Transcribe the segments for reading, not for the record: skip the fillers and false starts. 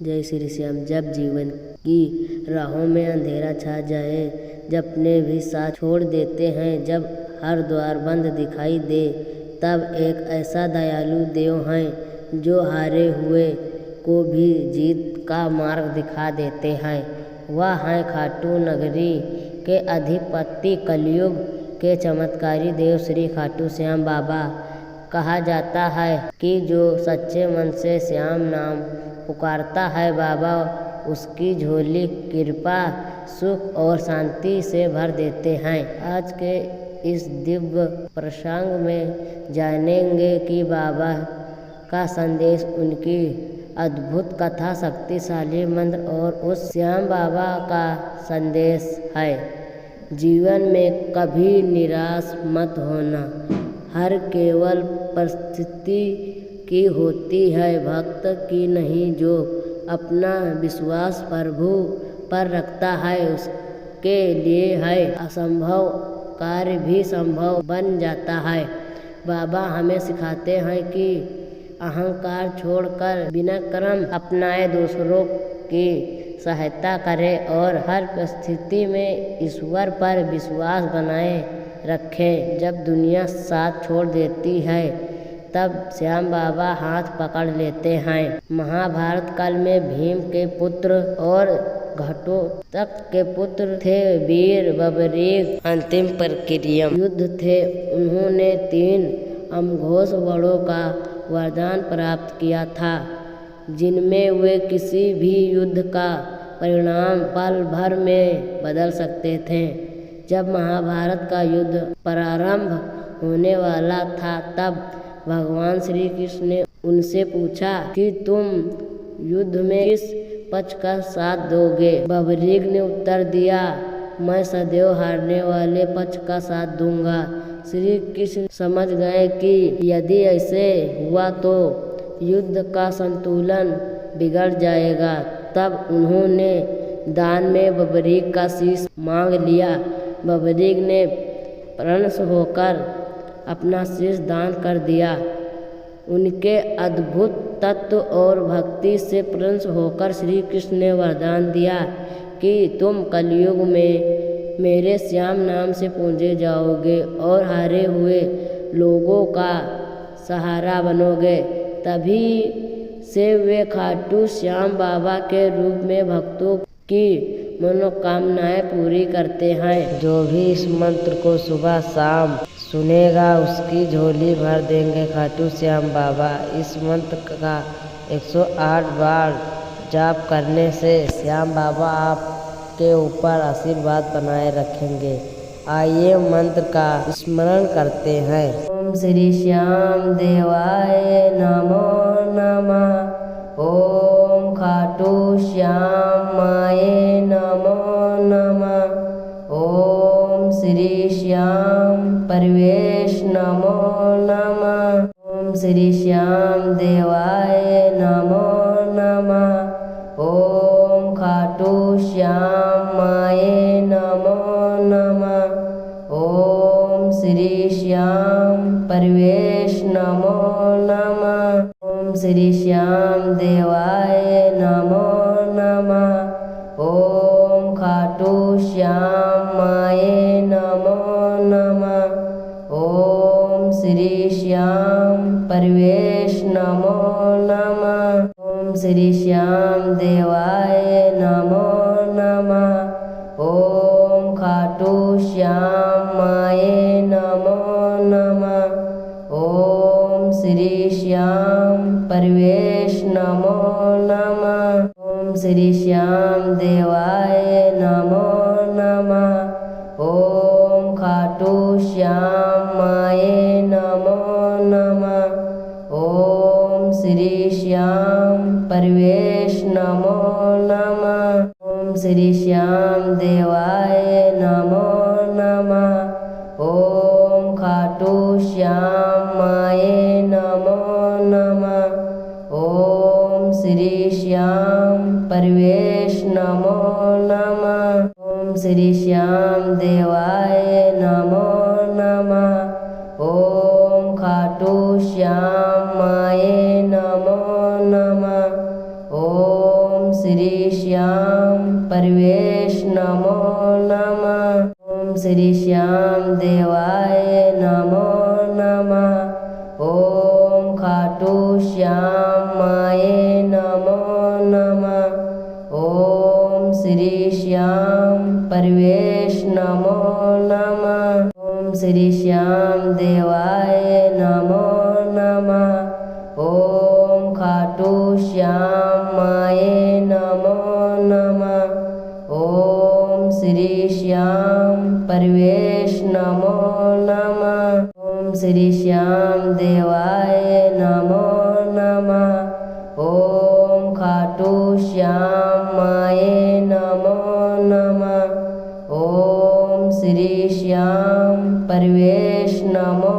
जय श्री श्याम। जब जीवन की राहों में अंधेरा छा जाए, जब अपने भी साथ छोड़ देते हैं, जब हर द्वार बंद दिखाई दे, तब एक ऐसा दयालु देव हैं जो हारे हुए को भी जीत का मार्ग दिखा देते हैं। वह हैं खाटू नगरी के अधिपति, कलयुग के चमत्कारी देव श्री खाटू श्याम बाबा। कहा जाता है कि जो सच्चे मन से श्याम नाम पुकारता है, बाबा उसकी झोली कृपा, सुख और शांति से भर देते हैं। आज के इस दिव्य प्रसंग में जानेंगे कि बाबा का संदेश, उनकी अद्भुत कथा, शक्तिशाली मंत्र और उस श्याम बाबा का संदेश है। जीवन में कभी निराश मत होना, हर केवल परिस्थिति की होती है, भक्त की नहीं। जो अपना विश्वास प्रभु पर रखता है, उसके लिए है असंभव कार्य भी संभव बन जाता है। बाबा हमें सिखाते हैं कि अहंकार छोड़कर बिना कर्म अपनाए दूसरों की सहायता करें और हर परिस्थिति में ईश्वर पर विश्वास बनाए रखें। जब दुनिया साथ छोड़ देती है, तब श्याम बाबा हाथ पकड़ लेते हैं। महाभारत काल में भीम के पुत्र और घटोत्कच के पुत्र थे वीर बबरीक। अंतिम प्रक्रिया युद्ध थे। उन्होंने 3 अमघोष वरों का वरदान प्राप्त किया था, जिनमें वे किसी भी युद्ध का परिणाम पल भर में बदल सकते थे। जब महाभारत का युद्ध प्रारंभ होने वाला था, तब भगवान श्री कृष्ण ने उनसे पूछा कि तुम युद्ध में किस पक्ष का साथ दोगे। बबरीक ने उत्तर दिया, मैं सदैव हारने वाले पक्ष का साथ दूंगा। श्री कृष्ण समझ गए कि यदि ऐसे हुआ तो युद्ध का संतुलन बिगड़ जाएगा। तब उन्होंने दान में बबरीक का शीश मांग लिया। बबरीक ने प्रसन्न होकर अपना शीश दान कर दिया। उनके अद्भुत तत्व और भक्ति से प्रसन्न होकर श्री कृष्ण ने वरदान दिया कि तुम कलयुग में मेरे श्याम नाम से पूजे जाओगे और हारे हुए लोगों का सहारा बनोगे। तभी से वे खाटू श्याम बाबा के रूप में भक्तों की मनोकामनाएं पूरी करते हैं। जो भी इस मंत्र को सुबह शाम सुनेगा, उसकी झोली भर देंगे खाटू श्याम बाबा। इस मंत्र का 108 बार जाप करने से श्याम बाबा आपके ऊपर आशीर्वाद बनाए रखेंगे। आइए मंत्र का स्मरण करते हैं। ओम श्री श्याम देवाय नमो नमः। ओम खाटू श्याम माय नमो नमः। ओम श्री श्याम परवेश नमो नमः। ओम श्री श्याम देवाय नमो नमः। ओम खाटू श्याम माय नमो नमः। ओम श्री श्याम परवेश नमो नमः। ओम श्री श्याम देवाय नमो नमः। ओम खाटू श्याम माय नमो नमः। ओम श्री श्याम परवेश नमो नमः। ओम श्री श्याम देवाय नमो नमः। ओम खाटू श्याम माय नमो नमः। ओम श्री श्याम परवेश नमो नमः। ओम श्री श्याम देवाय नमो नमः। ओम खाटू श्याम माय नमो नमः। ओम श्री श्याम परवेश नमो नमः। ओम श्री श्याम देवाय नमो नमः। ओम खाटू श्याम माय नमो नमः। ओम श्री श्याम परवेश नमो नमः। ओम श्री श्याम देवाय नमो नमः। ओम खाटू श्याम माय नमो नमः। ओम श्री श्याम परवेश नमो नमः। ओम श्री श्याम देवाय नमो नमः। ओम खाटू श्याम माये नमो नमः। ओम श्री श्याम परवेश नमो नमः। ओम श्री श्याम देवाय नमो नमः। ओम खाटू श्याम माये नमो नमः। ओम श्री श्याम परवेश नमो नमः। ओम श्री श्याम देवाय नमो नमः। ओम खाटू श्याम माये नमो नमः। ओम श्री श्याम परवेश नमो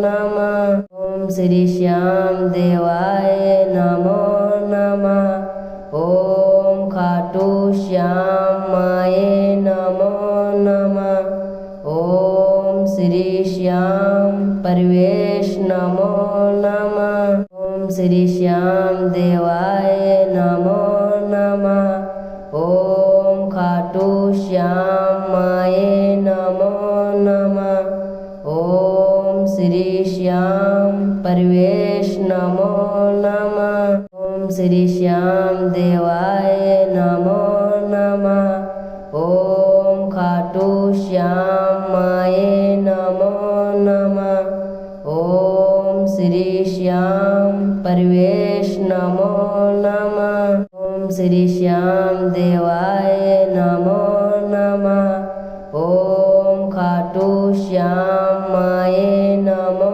नमः। ओम श्री श्याम देवाय नमो नमः। ओम खाटू श्याम माये नमो नमः। ओम श्री श्याम परवेश नमो नमः। ओम श्री श्याम देवाय नमो नमः। ओम खाटू श्याम माये नमो नमः। ओम श्री श्याम परवेश नमो नमः। ओम श्री श्याम देवाय नमो नमः। ओम खाटू श्याम माये नमो नमः। ओम श्री श्याम परवेश नमो नमः। ओम श्री श्याम देवाय नमो नमः। ओम खाटू श्याम माये नमो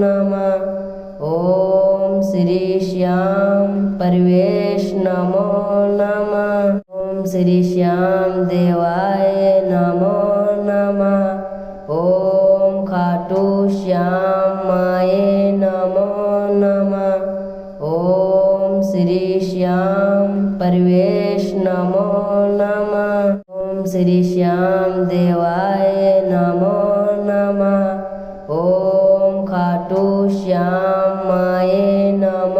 नमः। ओम श्री श्याम परवेश नमो नमः। ओम श्री श्याम देवाय नमो नमः। ओम खाटू श्याम माये नमो नमः। ओम श्री श्याम परवेश नमो नमः। ओम श्री श्याम देवाय नमो नमः। ओम खाटू श्याम माये नमो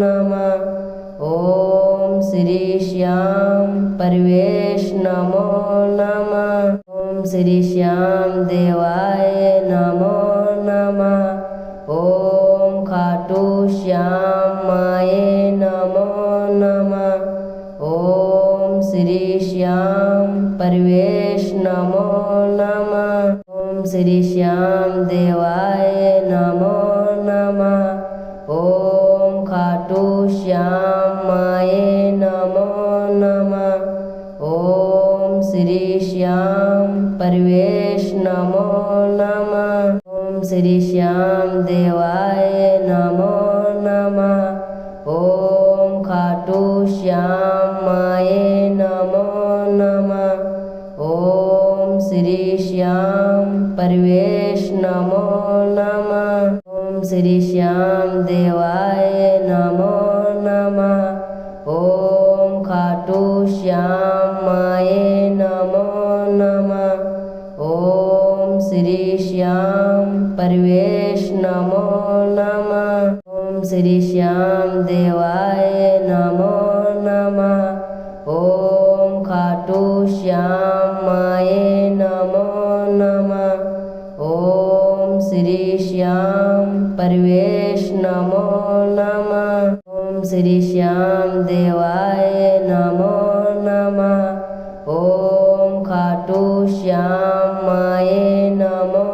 नमः। ओम श्री श्याम परवेश नमो नमः। ओम श्री श्याम देवाय नमो नमः। ओम खाटू श्याम माये नमो नमः। ओम श्री श्याम परवेश नमो नमः। ओम श्री श्याम देवाय नमो नमः। ओम खाटू श्याम माये नमो नमः। ओम श्री श्याम परवेश नमो नमः। ओम श्री श्याम देवाय नमो नमः। ओम खाटू श्याम माये नमो नमः। ओम श्री श्याम परवेश नमो नमः। ओम श्री श्याम देवाय नमो नमः। ओम खाटू श्याम माये नमो नमः। ओम श्री श्याम परवेश नमो नमः। ओम श्री श्याम देवाय नमो नमः। ओम खाटू श्याम माये नमो नमः। ओम श्री श्याम परवेश नमो नमः। ओम श्री श्याम देवाय नमो नमः। ओम खाटू श्याम माये नमो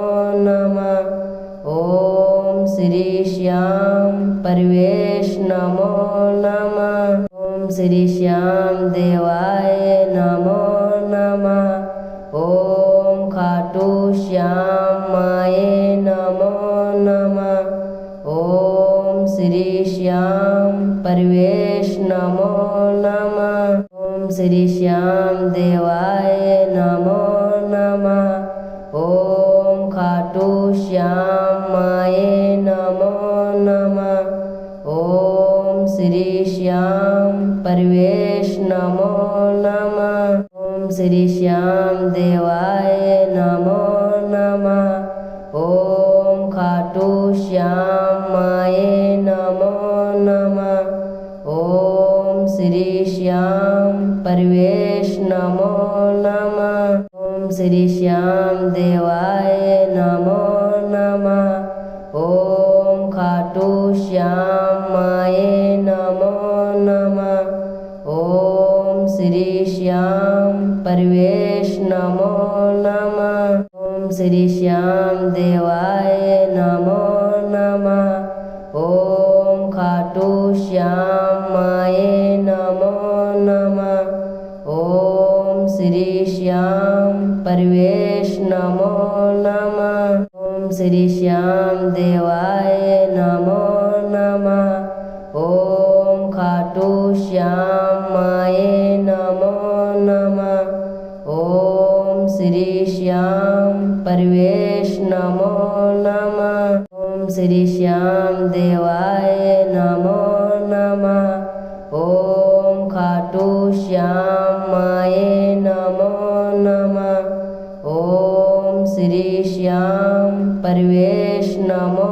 नमः। ओम श्री श्याम परवेश नमो नमः। ओम श्री श्याम देवाय नमो नमः। ओम खाटू श्याम माये नमो नमः। ओम श्री श्याम परवेश नमो नमः। ओम श्री श्याम देवाय नमो नमः। ओम खाटू श्याम माये नमो नमः। ओम श्री श्याम परवेश नमो नमः। ओम श्री श्याम देवाय नमो नमः। ओम खाटू श्याम माये नमो नमः। ओम श्री श्याम श्याम परवेश नमो नमः। ओम श्री श्याम देवाय नमो नमः। ओम खाटू श्याम माये नमो नमः। ओम श्री श्याम परवेश नमो नमः। ओम श्री श्याम देवाय नमो नमः। ओम खाटू श्याम माये नमो नमः। ओम श्री श्याम परवेश नमो नमः। ओम श्री श्याम देवाय नमो नमः। ओम खाटू श्याम माये नमो नमः। ओम श्री श्याम परवेश नमो नमः। ओम श्री श्याम देवाय नमो नमः। ओम खाटू श्याम माये नमो नमः। ओम श्री श्याम परवेश नमो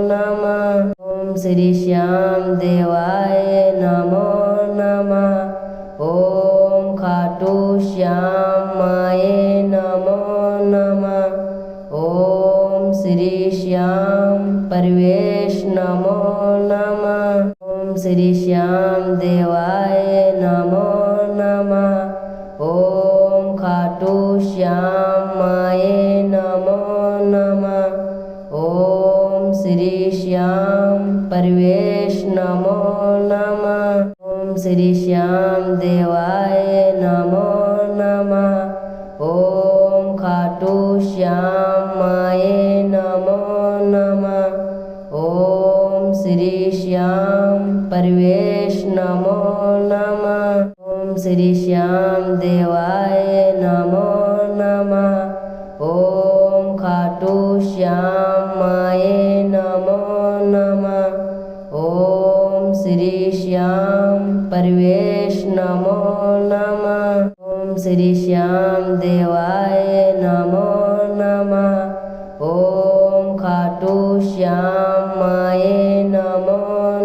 नमः। ओम श्री श्याम देवाय नमो नमः। ओम खाटू श्याम माये नमो नमः। ओम श्री श्याम परवेश नमो नमः। ओम श्री श्याम देवाय नमो नमः। ओम खाटू श्याम माये नमो नमः। ओम श्री श्याम परवेश नमो नमः। ओम श्री श्याम देवाय नमो नमः। ओम खाटू श्याम माये नमो नमः। ओम श्री श्याम परवेश नमो नमः। ओम श्री श्याम देवाय नमो नमः। ओम खाटू श्याम माये नमो नमः। ओम श्री श्याम परवेश नमो नमः। ओम श्री श्याम देवाय नमो नमः। ओम खाटू श्याम माये नमो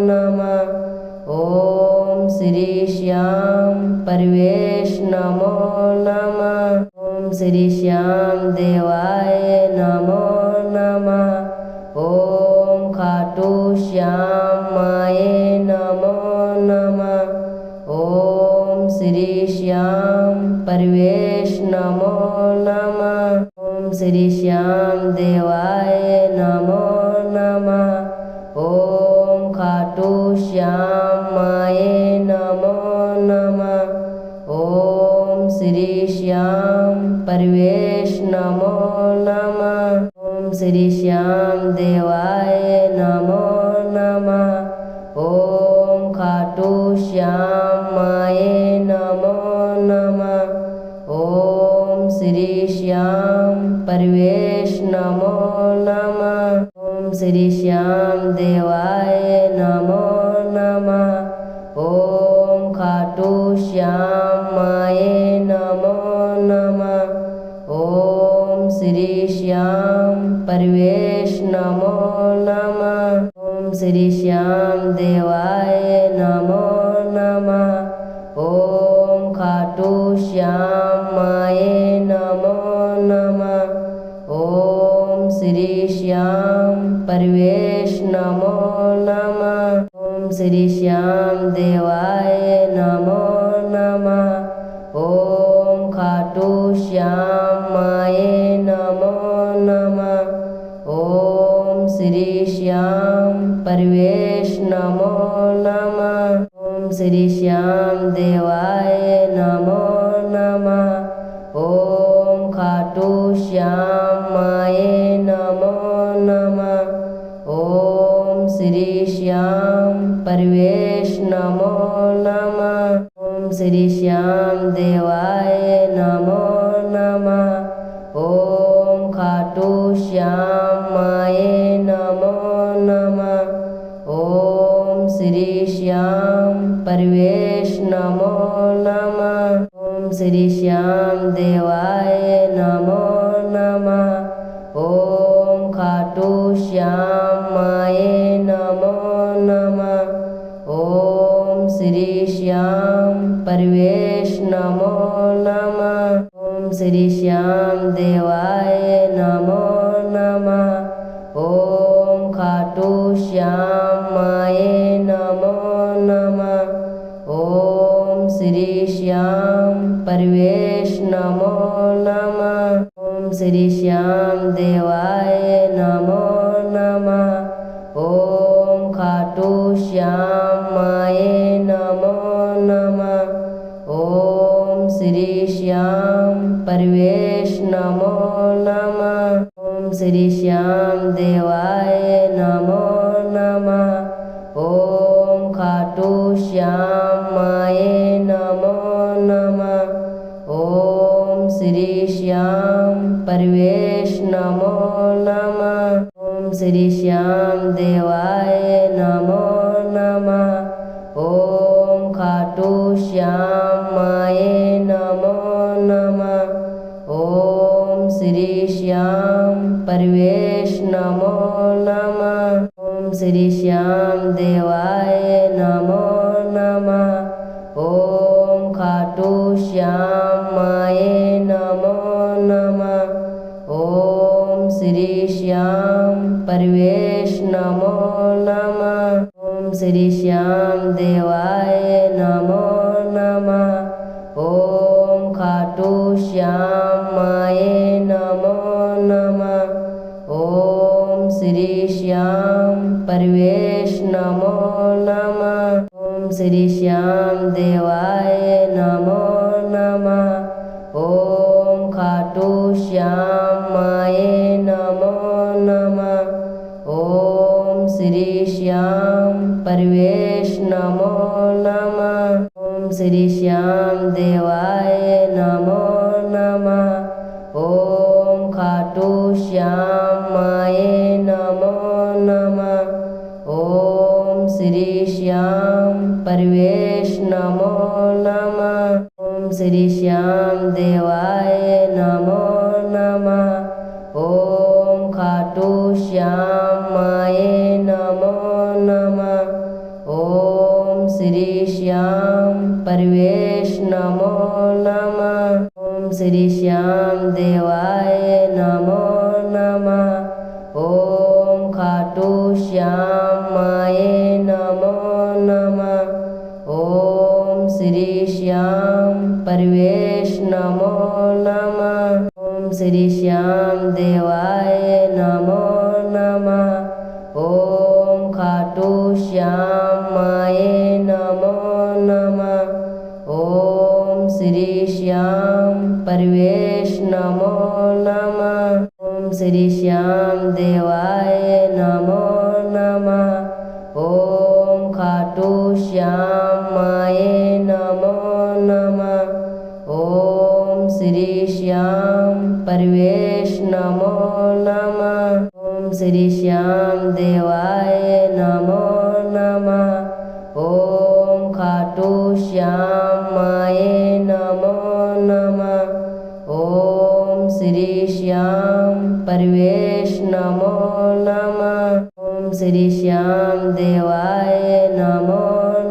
नमः। ओम श्री श्याम परवेश नमो नमः। ओम श्री श्याम देवाय नमो नमः। ओम खाटू श्याम माये नमो नमः। ओम श्री श्याम परवेश नमो नमः। ओम श्री श्याम देवाय नमो नमः। ओम खाटू श्याम माये नमो नमः। ओम श्री श्याम परवेश नमो नमः। ओम श्री श्याम देवाय नमो नमः। ओम खाटू श्याम माये नमो नमः। ओम श्री श्याम परवेश नमो नमः। ओम श्री श्याम देवाय नमो नमः। ओम खाटू श्याम माये नमो नमः। ओम श्री श्याम परवेश नमो नमः। ओम श्री श्याम देवाय नमो नमः। ओम खाटू श्याम माये नमो नमः। ओम श्री श्याम परवेश नमो नमः। ओम श्री श्याम देवाय नमो नमः। ओम खाटू श्याम माये नमो नमः। ओम श्री श्याम परवेश नमो नमः। ओम श्री श्याम देवाय नमो नमः। ओम खाटू श्याम माये नमो नमः। ओम श्री श्याम परवेश नमो नमः। ओम श्री श्याम देवाय नमो नमः। ओम खाटू श्याम माये नमो नमः। ओम श्री श्याम परवेश नमो नमः। ओम श्री श्याम देवाय नमो नमः। ओम खाटू श्याम माये नमो नमः। ओम श्री श्याम परवेश परवेश नमो नमः। ओम श्री श्याम देवाय नमो नमः। ओम खाटू श्याम माये नमो नमः। ओम श्री श्याम परवेश नमो नमः। ओम श्री श्याम देवाय नमो नमः। ओम खाटू श्याम माये नमो नमः। ओम श्री श्याम परवेश नमो नमः। ओम श्री श्याम देवाय नमो नमः। ओम खाटू श्याम माये नमो नमः। ओम श्री श्याम परवेश नमो नमः। ओम श्री श्याम देवाय नमो नमः। ओम खाटू श्याम माये नमो नमः। ओम श्री श्याम परवेश नमो नमः। ओम श्री श्याम देवाय नमो नमः। ओम खाटू श्याम माये नमो नमः। ओम श्री श्याम परवेश नमो नमः। ओम श्री श्याम देवाय नमो नमः। ओम खाटू श्याम माये नमो नमः। ओम श्री श्याम परवेश नमो नमः। ओम श्री श्याम देवाय नमो नमः। ओम खाटू श्याम माये नमो नमः। ओम श्री श्याम परवेश नमो नमः। ओम श्री श्याम देवाय नमो नमः। ओम खाटू श्याम माये नमो नमः। ओम श्री श्याम परवेश नमो नमः। ओम श्री श्याम देवाय नमो नमः। ओम खाटू श्याम माये नमो नमः। ओम श्री श्याम परवेश नमो नमः। ओम श्री श्याम देवाय नमो नमः। ओम खाटू श्याम माये नमो नमः। ओम श्री श्याम परवेश नमो नमः। ओम श्री श्याम देवाय नमो नमः। ओम खाटू श्याम माये नमो नमः। ओम श्री श्याम परवेश नमो नमः। ओम श्री श्याम देवाय नमो नमः। ओम खाटू श्याम माये नमो नमः। ओम श्री श्याम परवेश नमो नमः। ओम श्री श्याम देवाय नमो नमः। ओम खाटू श्याम माये नमो नमः। ओम श्री श्याम परवेश नमो नमः। ओम श्री श्याम देवाय नमो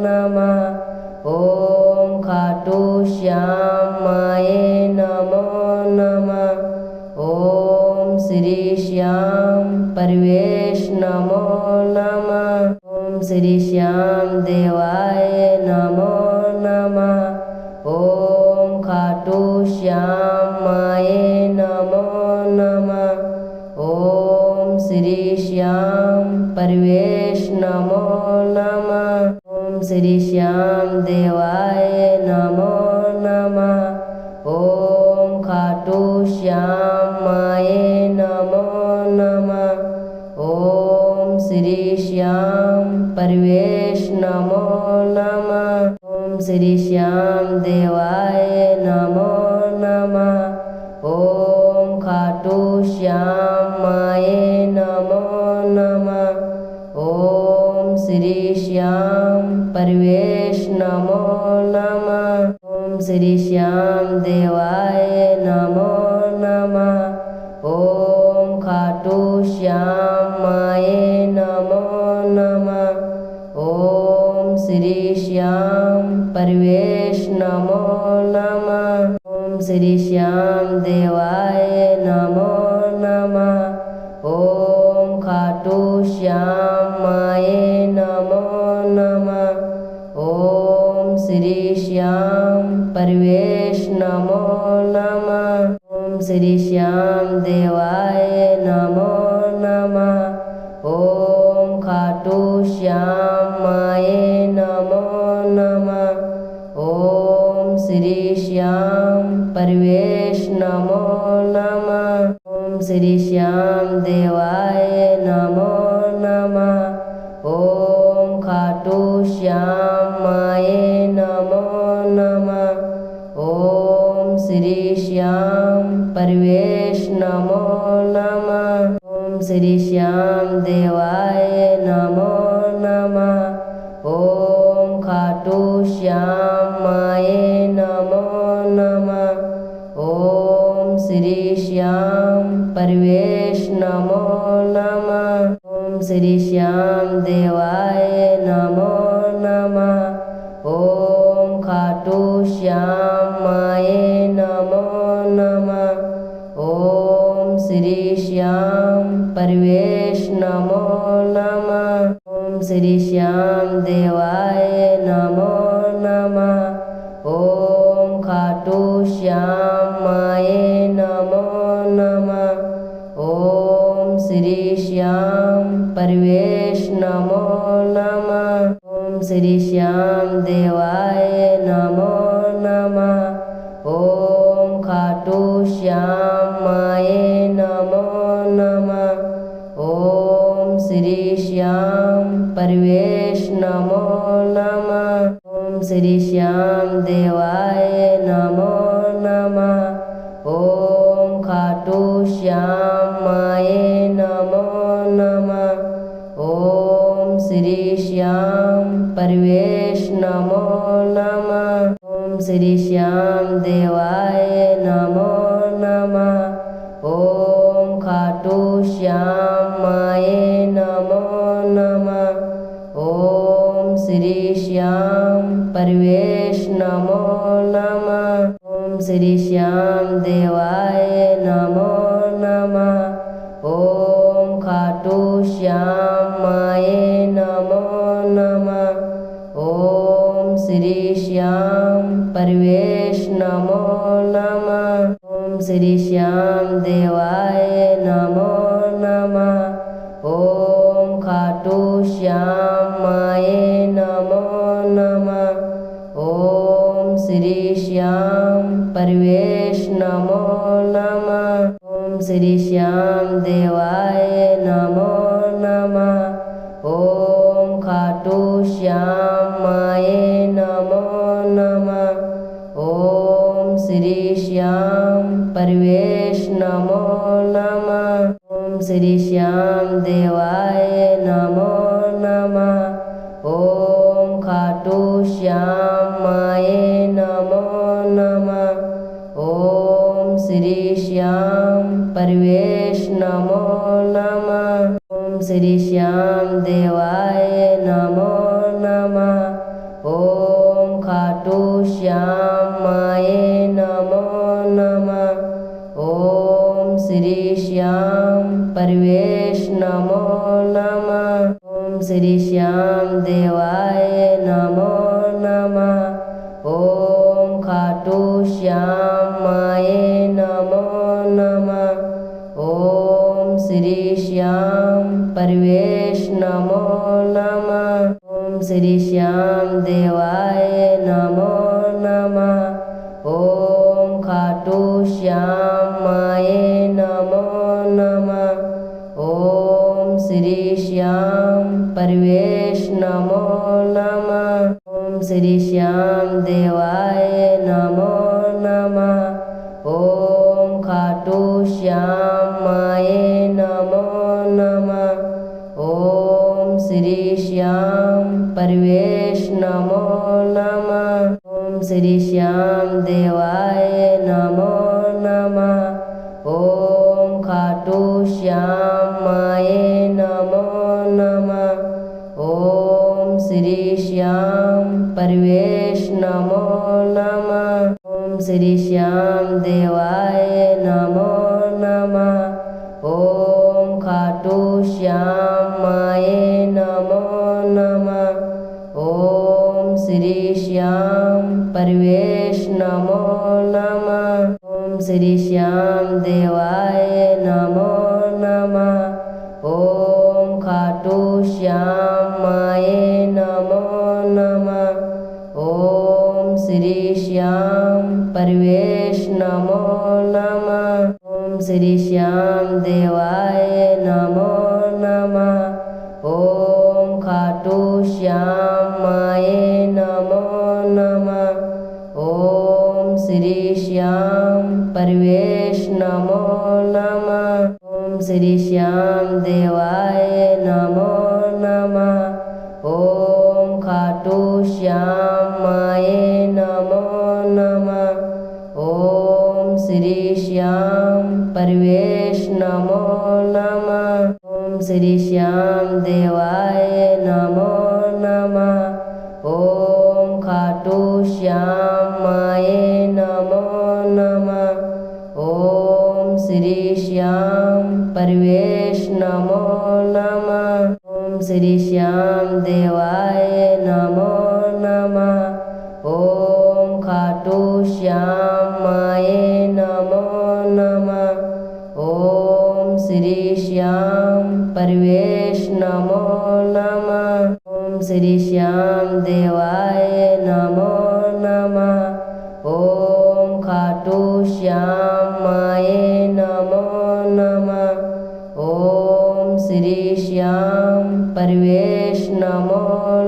नमः। ओम खाटू श्याम माये नमो नमः। ओम श्री श्याम परवेश नमो नमः। ओम श्री श्याम देवाय नमो नमः। ओम खाटू श्याम माये नमो नमः। ओम श्री श्याम परवेश नमो नमः। ओम श्री श्याम देवाय नमो नमः। ओम खाटू श्याम माये नमो नमः। ओम श्री श्याम परवेश नमो नमः। ओम श्री श्याम देवाय नमो नमः। ओम खाटू श्याम माये नमो नमः। ओम श्री श्याम परवेश नमो नमः। ओम श्री श्याम देवाय नमो नमः। ओम खाटू श्याम माये नमो नमः। ओम श्री श्याम परवेश नमो नमः। ओम श्री श्याम देवाय नमो नमः। ओम खाटू श्याम माये नमो नमः। ओम श्री श्याम परवेश नमो नमः। ओम श्री श्याम देवाय नमो नमः। ओम खाटू श्याम माये नमो नमः। ओम श्री श्याम परवेश नमो नमः। ओम श्री श्याम देवाय नमो नमः। ओम खाटू श्याम माये नमो नमः। ओम श्री श्याम परवेश नमो नमः। ओम श्री श्याम देवाय नमो नमः। ओम खाटू श्याम माये नमो नमः। ओम श्री श्याम परवेश नमो नमः। ओम श्री श्याम देवाय नमो नमः। ओम खाटू श्याम माये नमो नमः। ओम श्री श्याम परवेश नमो नमः। ओम श्री श्याम देवाय नमो नमः। ओम खाटू श्याम माये नमो नमः। ओम श्री श्याम परवेश नमो नमः। ओम श्री श्याम देवाय नमो नमः। ओम खाटू श्याम माये नमो नमः। ओम श्री श्याम परवेश नमो नमः। ओम श्री श्याम देवाय नमो नमः। ओम खाटू श्याम माये नमो नमः। ओम श्री श्याम परवेश नमो नमः। ओम श्री श्याम देवाय नमो नमः। ओम खाटू श्याम माये नमो नमः। ओम श्री श्याम परवेश नमो नमः। ओम श्री श्याम देवाय नमो नमः। ओम खाटू श्याम माये नमो नमः। ओम श्री श्याम परवेश नमो नमः। ओम श्री श्याम देवाय नमो नमः। ओम खाटू श्याम माये नमो नमः। ओम श्री श्याम परवेश नमो नमः। ओम श्री श्याम देवाय नमो नमः। ओम खाटू श्याम माये नमो नमः। ओम श्री श्याम परवेश नमो नमः। ओम श्री श्याम देवाय नमो नमः। ओम खाटू श्याम माये नमो नमः। ओम श्री श्याम परवेश नमो नमः। ओम श्री श्याम देवाय नमो नमः। ओम खाटू श्याम माये नमो नमः। ओम श्री श्याम परवेश नमो नमः। ओम श्री श्याम देवाय नमो नमः। ओम खाटू श्याम माये नमो नमः। ओम श्री श्याम परवेश नमो नमः। ओम श्री श्याम देवाय नमो नमः। ओम खाटू श्याम माये नमो नमः। ओम श्री श्याम परवेश नमो नमः। ओम श्री श्याम देवाय नमो नमः। ओम खाटू श्याम माये नमो नमः। ओम श्री श्याम परवेश नमो नमः। ओम श्री श्याम देवाय नमो नमः। ओम खाटू श्याम माये नमो नमः। ओम श्री श्याम परवेश नमो नमः। श्री श्याम देवाय नमो नमः। ओम खाटू श्याम माये नमो नमः। ओम श्री श्याम परवेश नमो नमः। ओम श्री श्याम देवाय नमो नमः। ओम खाटू श्याम माये नमो नमः। ओम श्री श्याम परवेश नमो नमः। ओम श्री श्याम देवाय नमो नमः। ओम खाटू श्याम माये नमो नमः। ओम श्री श्याम परवेश नमो नमः। ओम श्री श्याम देवाय नमो नमः। ओम खाटू श्याम माये नमो नमः। ओम श्री श्याम परवेश नमो नमः। ओम श्री श्याम देवाय नमो नमः। ओम खाटू श्याम माये नमो नमः। ओम श्री श्याम परवेश नमो नमः। ओम श्री श्याम देवाय नमो नमः। ओम खाटू श्याम माये नमो नमः। ओम श्री श्याम परवेश नमो नमः। ओम श्री श्याम देवाय नमो नमः। ओम खाटू श्याम माये नमो नमः। ओम श्री श्याम परवेश नमो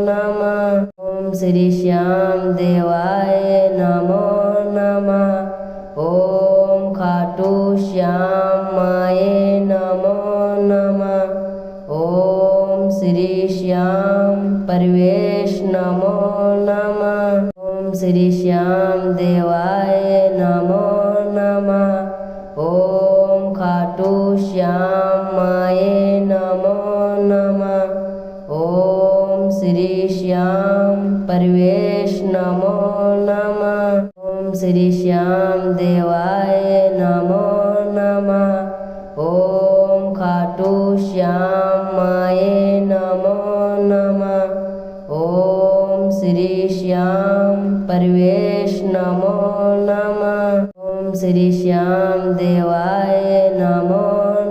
नमः। ओम श्री श्याम देवाय नमो नमः। ओम खाटू श्याम माये नमो नमः। ओम श्री श्याम परवेश नमो नमः। ओम श्री श्याम देवाय नमो नमः। ओम खाटू श्याम माये नमो नमः। ओम श्री श्याम परवेश नमो नमः। ओम श्री श्याम देवाय नमो नमः। ओम खाटू श्याम माये नमो नमः। ओम श्री श्याम परवेश नमो नमः। ओम श्री श्याम देवाय नमो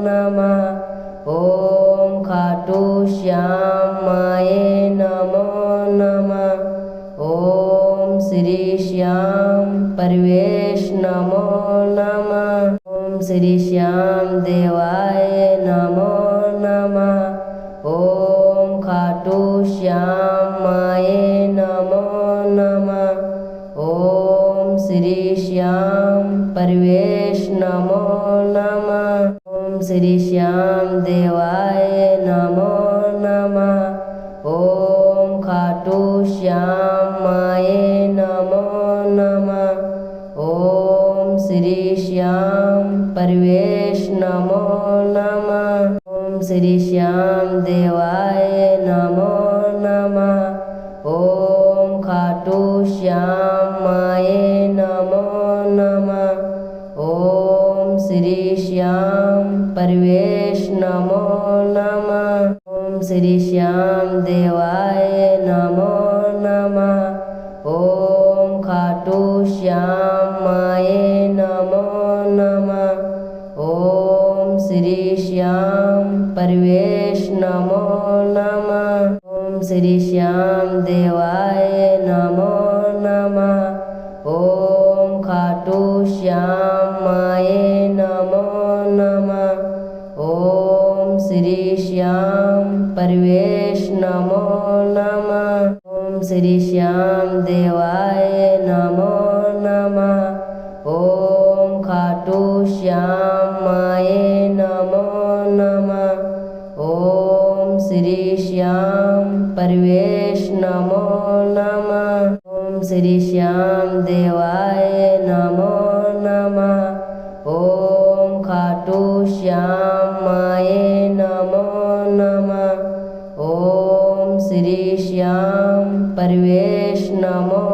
नमः। ओम खाटू श्याम माये नमो नमः। ओम श्री श्याम परवेश नमो नमः। ओम श्री श्याम देवाय नमो नमः। ओम खाटू श्याम माये नमो नमः। ओम श्री श्याम परवेश नमो नमः। ओम श्री श्याम देवाय नमो नमः। ओम खाटू श्याम माये नमो नमः। ओम श्री श्याम परवेश नमो नमः। ओम श्री श्याम देवाय नमो नमः। ओम खाटू श्याम माये नमो नमः। ओम श्री श्याम परवेश नमो नमः। ओम श्री श्याम देवाय नमो नमः। ओम खाटू श्याम माये नमो नमः। ओम श्री श्याम परवेश नमो नमः। ओम श्री श्याम देवाय नमो नमः। ओम खाटू श्याम माये नमो नमः। ओम श्री श्याम परवेश नमो नमः। ओम श्री श्याम देवाय नमो नमः। ओम खाटू श्याम माये नमो नमः। ओम श्री श्याम परवेश नमो नमः। ओम श्री श्याम देवाय नमो नमः। ओम खाटू श्याम माये नमो नमः। ओम श्री श्याम परवेश नमो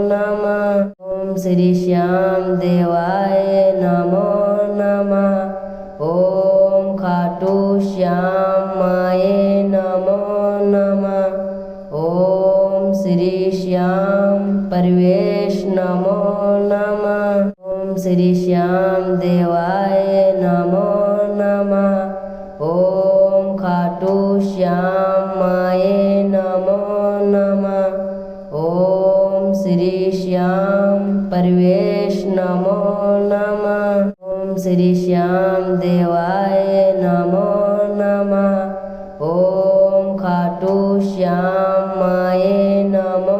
नमः। ओम श्री श्याम देवाय नमो नमः। ओम खाटू श्याम माय नमो नमः। ओम श्री श्याम परवेश नमो नमः। ओम श्री श्याम देवाय नमो नमः। ओम खाटू श्याम माय नमो नमः। ओम श्री श्याम परवेश नमो नमः। ओम श्री श्याम देवाय नमो नमः। ओम खाटू श्याम माय नमो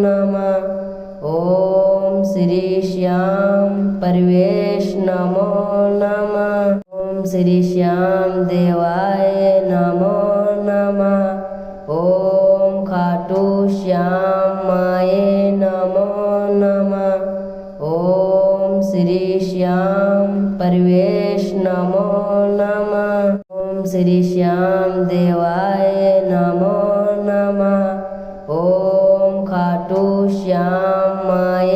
नमः। ओम श्री श्याम परवेश नमो नमः। ओम श्री श्याम देवाय नमो नमः। ओम खाटू श्याम माय नमो नमः। ओम श्री श्याम परवेश नमो नमः। ओम श्री श्याम देवाय नमो नमः। ओम खाटू श्याम माय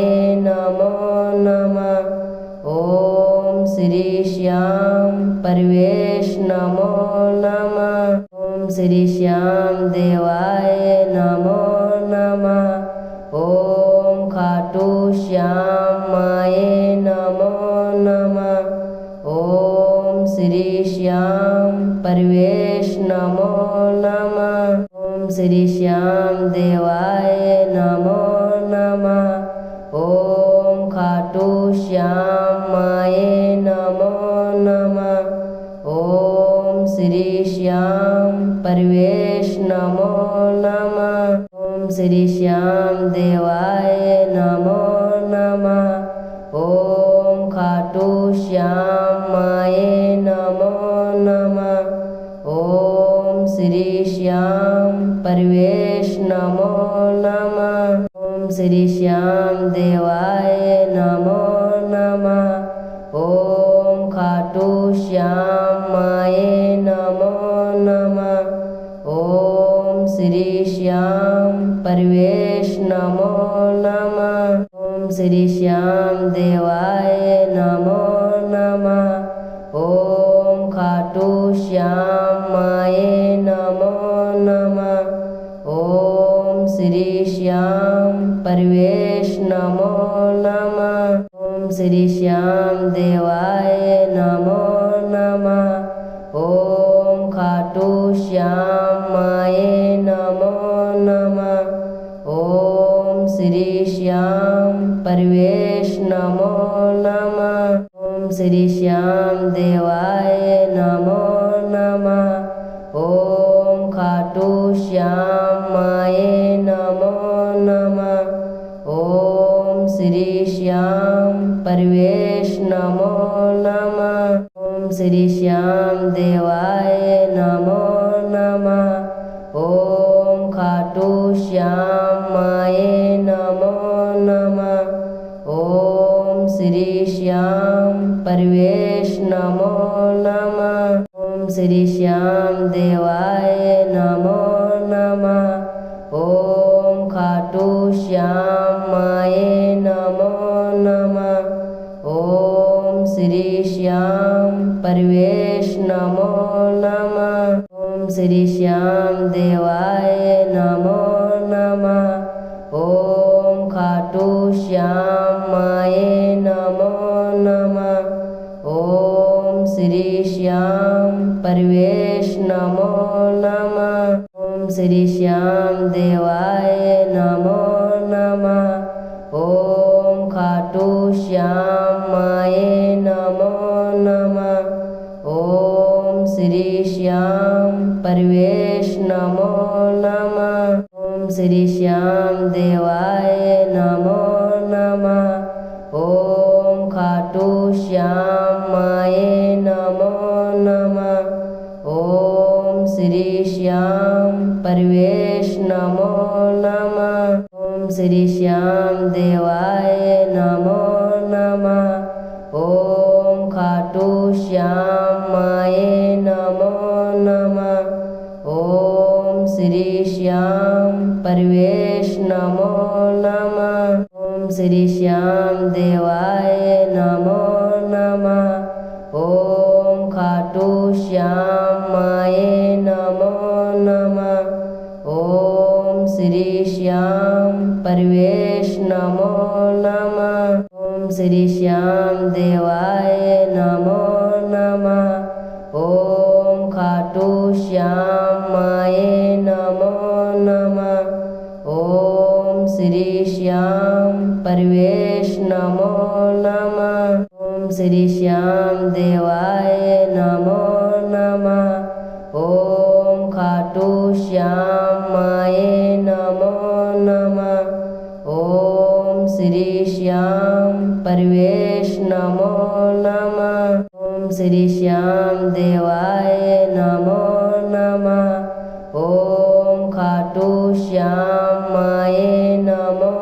नमो नमः। ओम श्री श्याम परवेश नमो नमः। ओम श्री श्याम देवाय नमो नमः। ओम खाटू श्याम माय नमो नमः। ओम श्री श्याम परवेश नमो नमः। ओम श्री श्याम देवाय नमो नमः। ओम खाटू श्याम माय नमो नमः। ओम श्री श्याम परवेश नमो नमः। ओम श्री श्याम देवाय नमो नमः। ओम खाटू श्याम माय नमो नमः। ओम श्री श्याम परवेश नमो नमः। ओम श्री श्याम देवाय नमो नमः। ओम खाटू श्याम माय नमो नमः। ओम श्री श्याम परवेश नमो नमः। ओम श्री श्याम देवाय नमो नमः। ओम खाटू श्याम माय नमो नमः। ओम श्री श्याम परवेश नमो नमः। ओम श्री श्याम देवाय नमो नमः। ओम खाटू श्याम माय नमो नमः। ओम श्री श्याम परवेश नमो नमः। ओम श्री श्याम देवाय नमो नमः। ओम खाटू श्याम माय नमो नमः। ओम श्री श्याम परवेश नमो नमः। ओम श्री श्याम देवाय नमो नमः। ओम खाटू श्याम माय नमो नमः। ओम श्री श्याम परवेश नमो नमः। ओम श्री श्याम देवाय नमो नमः। ओम खाटू श्याम माय नमो नमः। ओम श्री श्याम परवेश नमो नमः। ओम श्री श्याम देवाय नमो नमः। ओम खाटू श्याम माय नमो नमः। ओम श्री श्याम परवेश नमो नमः। ओम श्री श्याम देवाय नमो नमः। ओम खाटू श्याम माय नमो नमः। ओम श्री श्याम परवेश नमो नमः। ओम श्री श्याम देवाय नमो नमः। ओम खाटू श्याम माय नमो नमः। ओम श्री श्याम परवेश नमो नमः। ओम श्री श्याम देवाय नमो नमः। ओम खाटू श्याम माय नमो नमः। ओम श्री श्याम परवेश नमो नमः। ओम श्री श्याम देवा देवाय नमो नमः। ओम खाटू श्याम माये नमो नमः। ओम श्री श्याम परवेश नमो नमः। ओम श्री श्याम देवाय नमो नमः। ओम खाटू श्याम माये नमो नमः। ओम श्री श्याम परवेश नमो नमः। ओम श्री श्याम देवाय नमो नमः। ओम खाटू श्याम माये नमो नमः। ओम श्री श्याम परवेश नमो नमः। ओम श्री श्याम देवाय नमो नमः। ओम खाटू श्याम माये नमो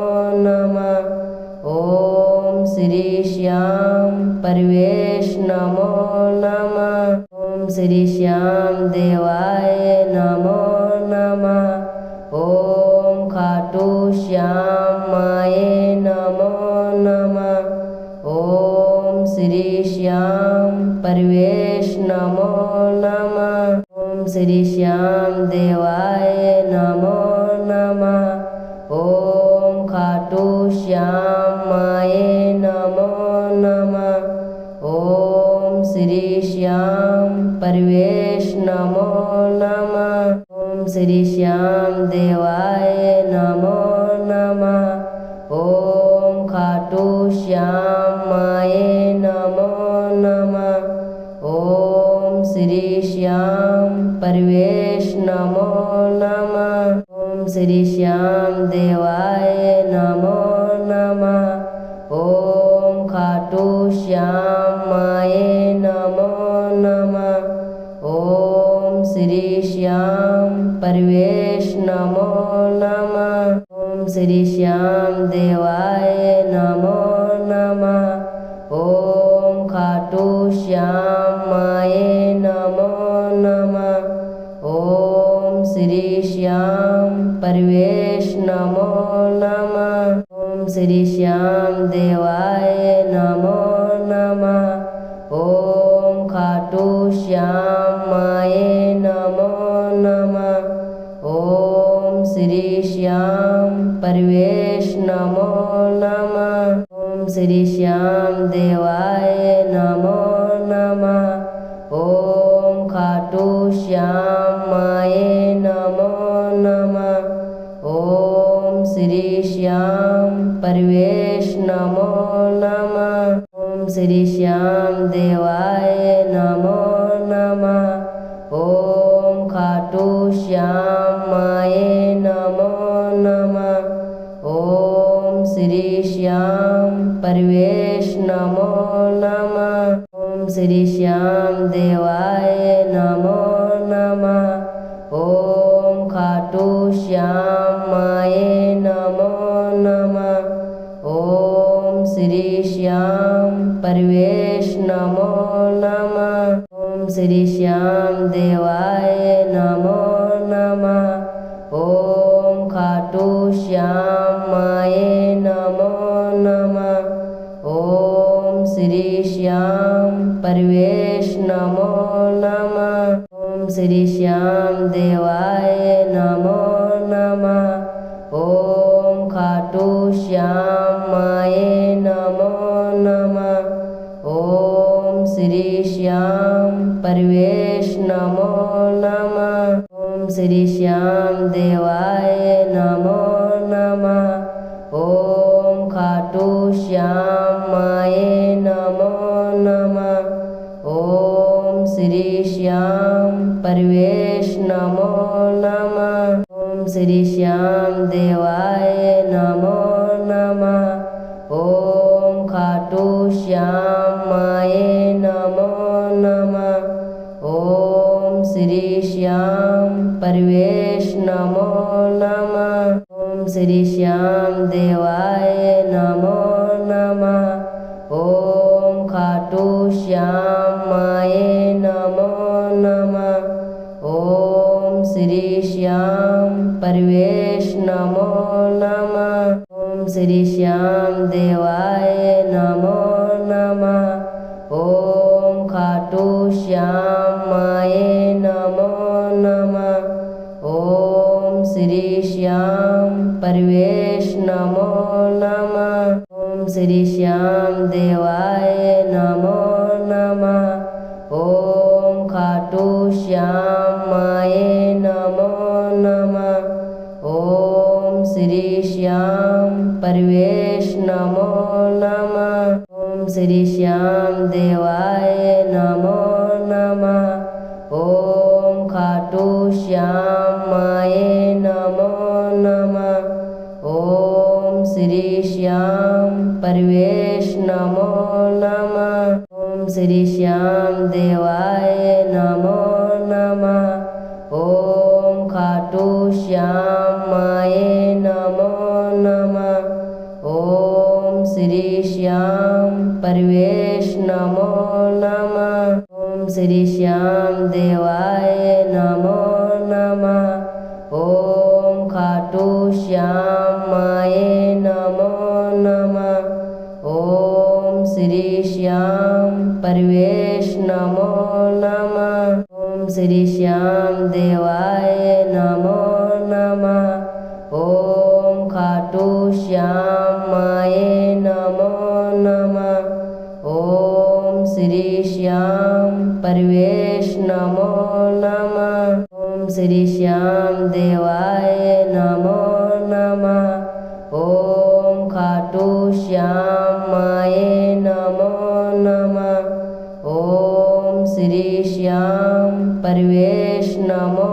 नमः। ओम श्री श्याम परवेश नमो नमः। ओम श्री श्याम देवाय नमो नमः। ओम खाटू श्याम माये नमो नमः। ओम श्री श्याम परवेश नमो नमः। ओम श्री श्याम देवाय नमो नमः। ओम खाटू श्याम माये नमो नमः। ओम श्री श्याम परवेश नमो नमः। ओम श्री श्याम देवाय नमो नमः। ओम खाटू श्याम माये नमो नमः। ओम श्री श्याम परवेश नमो नमः। ओम श्री श्याम देवाय नमो नमः। ओम खाटू श्याम माये नमो नमः। ओम श्री श्याम परवेश नमो नमः। ओम श्री श्याम देवाय नमो नमः। ओम खाटू श्याम माये नमो नमः। ओम श्री श्याम परवेश नमो नमः। ओम श्री श्याम देवाय नमो नमः। ओम खाटू श्याम माये नमो नमः। ओम श्री श्याम परवेश नमो नमः। ओम श्री श्याम देवाय नमो नमः। ओम खाटू श्याम माये नमो नमः। ओम श्री श्याम परवेश नमो नमः। ओम श्री श्याम देवाय नमो नमः। ओम खाटू श्याम माये नमो नमः। ओम श्री श्याम परवेश नमो नमः। ओम श्री श्याम देवाय नमो नमः। ओम खाटू श्याम माये नमो नमः। ओम श्री श्याम परवेश नमो नमः। ओम श्री श्याम देवाय नमो नमः। ओम खाटू श्याम माये नमो नमः। ओम श्री श्याम परवेश नमो नमः। ओम श्री श्याम देवाय नमो नमः। ओम खाटू श्याम माये नमो नमः। ओम श्री श्याम परवेश नमो नमः। ओम श्री श्याम देवाय नमो नमः। ओम खाटू श्याम माये नमो नमः। ओम श्री श्याम परवेश नमो नमः। ओम श्री श्याम देवाय नमो नमः। ओम खाटू श्याम माये नमो नमः। ओम श्री श्याम परवेश नमो नमः। ओम श्री श्याम देवाय नमो नमः। ओम खाटू श्याम माये नमो नमः। ओम श्री श्याम परवेश नमो नमः। ओम श्री श्याम देवाय नमो श्री श्याम देवाय नमो नमः। ओम खाटू श्याम माय नमो नमः। ओम श्री श्याम परवेश नमो नमः। ओम श्री श्याम देवाय नमो नमः। ओम खाटू श्याम माय नमो नमः। ओम श्री श्याम परवेश नमो नमः। ओम श्री श्याम देवाय नमो नमः। ओम खाटू श्याम माय नमो नमः। ओम श्री श्याम परवेश नमो नमः। ओम श्री श्याम देवाय नमो नमः। ओम खाटू श्याम माय नमो नमः। ओम श्री श्याम परवेश नमो नमः। ओम श्री श्याम देवाय नमो नमः। ओम खाटू श्याम माय नमो नमः। ओम श्री श्याम परवेश नमो नमः। ओम श्री श्याम देवाय नमो नमः। ओम खाटू श्याम माय नमो नमः। ओम श्री श्याम परवेश नमो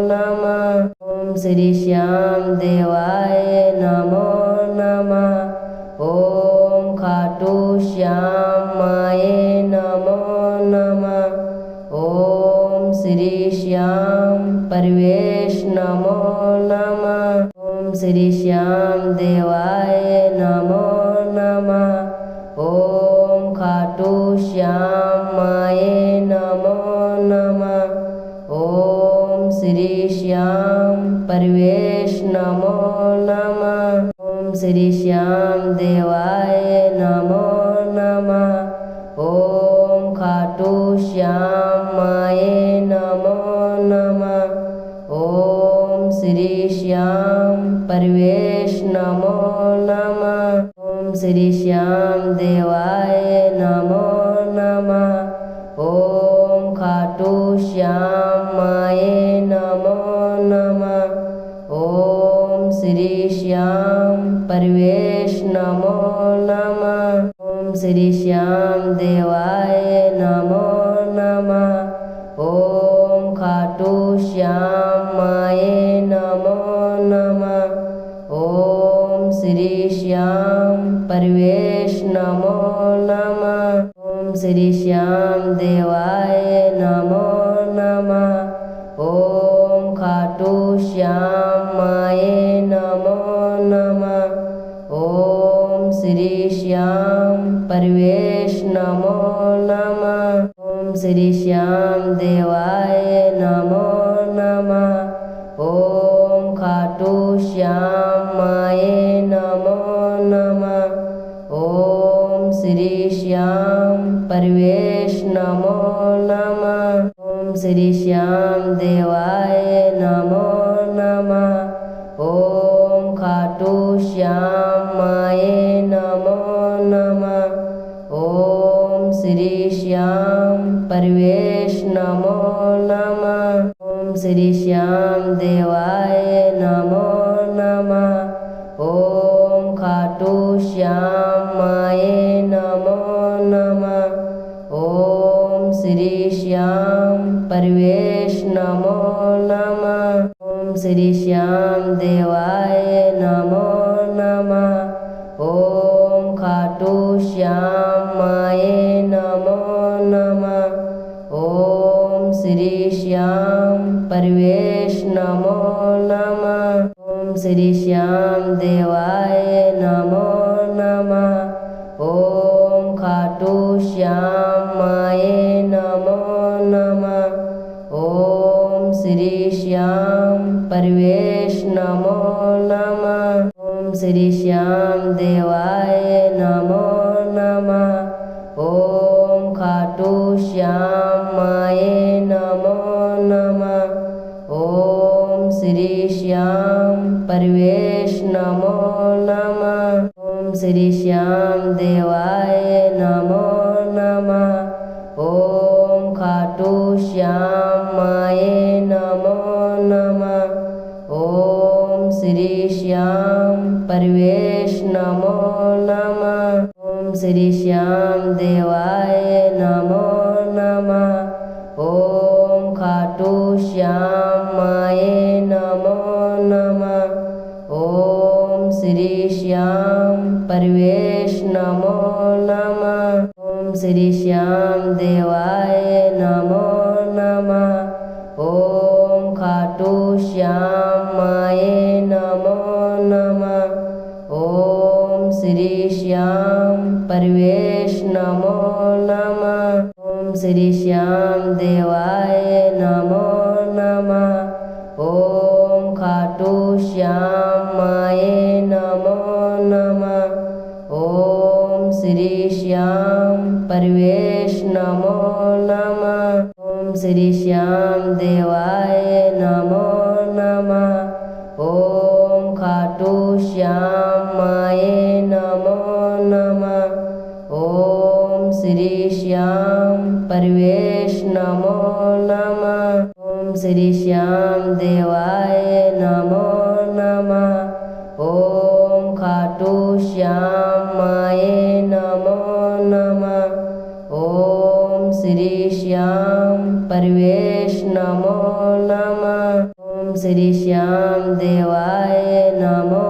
नमः। ओम श्री श्याम देवाय नमो नमः। ओम खाटू श्याम माय नमो नमः। ओम श्री श्याम परवेश नमो नमः। ओम श्री श्याम देवाय नमो नमः। ओम खाटू श्याम माय नमो नमः। ओम श्री श्याम परवेश नमो नमः। ओम श्री श्याम देवाय नमो नमः। ओम खाटू श्याम माय नमो नमः। ओम श्री श्याम परवेश नमो नमः। ओम श्री श्याम देवाय नमो नमः। ओम खाटू श्याम माय नमो नमः। ओम श्री श्याम परवेश नमो नमः। ओम श्री श्याम देवाय नमो नमः। ओम खाटू श्याम माय नमो नमः। ओम श्री श्याम परवेश नमो नमः। ओम श्री श्याम देवाय नमो नमः। ओम खाटू श्याम माय नमो नमः। ओम श्री श्याम परवेश नमो नमः। ओम श्री श्याम देवाय नमो नमः। ओम खाटू श्याम माय नमो नमः। ओम श्री श्याम परवेश नमो नमः। ओम श्री श्याम देवाय नमो नमः। ओम खाटू श्याम माय नमो नमः। ओम श्री श्याम परवेश नमो नमः। ओम श्री श्याम देवाय नमो नमः। ओम खाटू श्याम माय नमो नमः। ओम श्री श्याम परवेश नमो नमः। ओम श्री श्याम देवाय नमो नमः। ओम खाटू श्याम माय नमो नमः। ओम श्री श्याम परवेश नमो नमः। ओम श्री श्याम देवाय नमो नमः। ओम खाटू श्याम माय नमो नमः। ओम श्री श्याम परवेश नमो नमः। ओम श्री श्याम देवाय नमो नमः। ओम खाटू श्याम माय नमो नमः। ओम श्री श्याम परवेश नमो नमः। ओम श्री श्याम देवाय नमो नमः। ओम खाटू श्याम माये नमो नमः। ओम श्री श्याम परवेश नमो नमः। ओम श्री श्याम देवाय नमो नमः। ओम खाटू श्याम माये नमो नमः। ओम श्री श्याम परवेश नमो नमः। ओम श्री श्याम देवाय नमो नमः। ओम खाटू श्याम माये नमो नमः। ओम श्री श्याम परवेश नमो नमः। ओम श्री श्याम देवाय नमो नमः। ओम खाटू श्याम माये नमो नमः। ओम श्री श्याम परवेश नमो नमः। ओम श्री श्याम देवाय नमो नमः। ओम खाटू श्याम माये नमो नमः। ओम श्री श्याम परवेश नमो नमः। ओम श्री श्याम देवाय नमो नमः। ओम खाटू श्याम माये नमो नमः। ओम श्री श्याम परवेश नमो नमः। ओम श्री श्याम देवाय नमो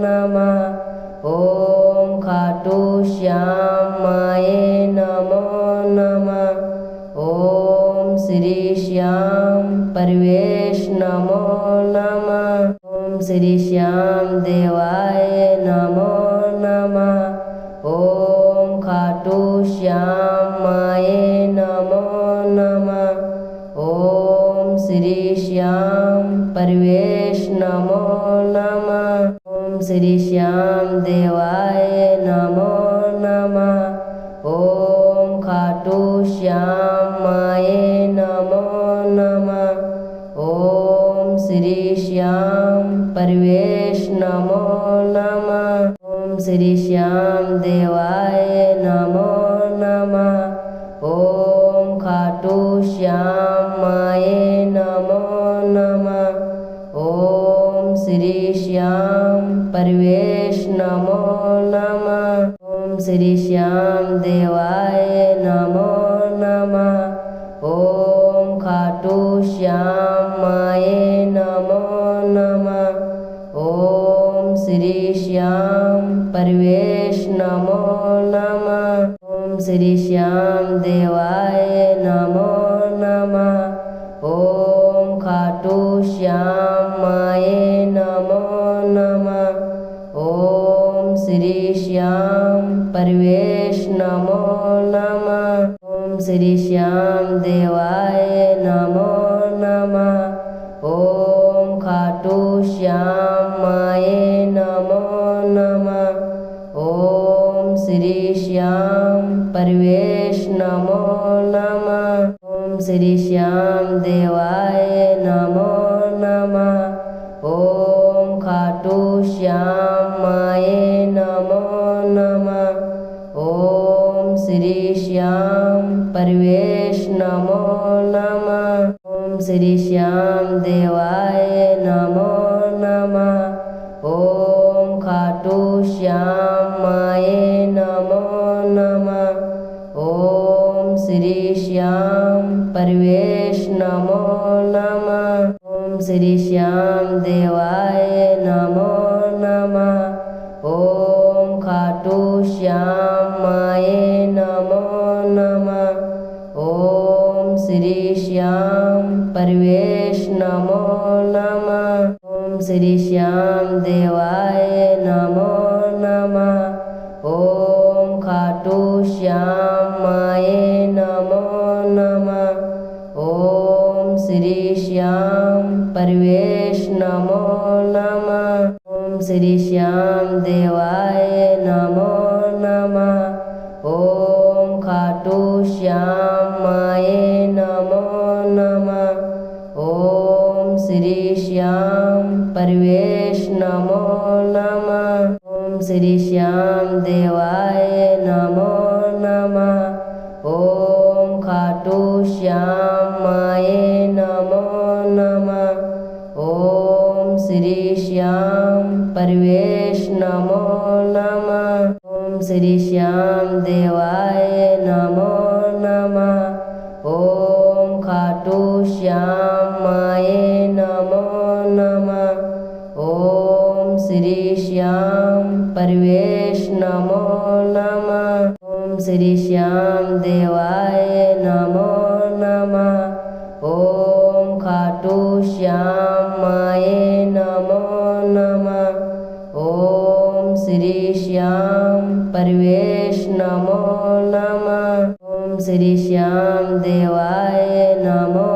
नमः। ओम खाटू श्याम माये नमो नमः। ओम श्री श्याम परवेश नमो नमः। ओम श्री श्याम देवाय नमो नमः। ओम खाटू श्याम माये नमो नमः। ओम श्री श्याम परवेश नमो नमः। ओम श्री श्याम देवाय नमो नमः। ओम खाटू श्याम माये नमो नमः। ओम श्री श्याम परवेश नमो नमः। ओम श्री श्याम देवाय नमो नमः। ओम खाटू श्याम माये नमो नमः। ओम श्री श्याम परवेश नमो नमः। ओम श्री श्याम देवाय नमो नमः। ओम खाटू श्याम माये नमो नमः। ओम श्री श्याम परवेश नमो नमः। ओम श्री श्याम देवाय नमो नमः। ओम खाटू श्याम माये नमो नमः। ओम श्री श्याम परवेश नमो नमः। ओम श्री श्याम देवाय नमो नमः। ओम खाटू श्याम माये नमो नमः। ओम श्री श्याम परवेश नमो नमः। ओम श्री श्याम देवाय नमो नमः। ओम खाटू श्याम माये नमो नमः। ओम श्री श्याम परवेश नमो नमः। ओम श्री श्याम देवाय नमो नमः। ओम खाटू श्याम माये नमो नमः। ओम श्री श्याम परवेश नमो नमः। ओम श्री श्याम देवाय नमो नमः। ओम खाटू श्याम माये नमो नमः। ओम श्री श्याम परवेश नमो नमः। ओम श्री श्याम देवाय नमो नमः। ओम खाटू श्याम माये नमो नमः। ओम श्री श्याम परवेश नमो नमः। ओम श्री श्याम देवाय नमो नमः। ओम खाटू श्याम माये नमो नमः। ओम श्री श्याम परवेश नमो नमः। ओम श्री श्याम देवाय नमो देवाय नमो नमः। ओम खाटू श्याम माय नमो नमः। ओम श्री श्याम परवेश नमो नमः। ओम श्री श्याम देवाय नमो नमः। ओम खाटू श्याम माय नमो नमः। ओम श्री श्याम परवेश नमो नमः। ओम श्री श्याम देवाय नमो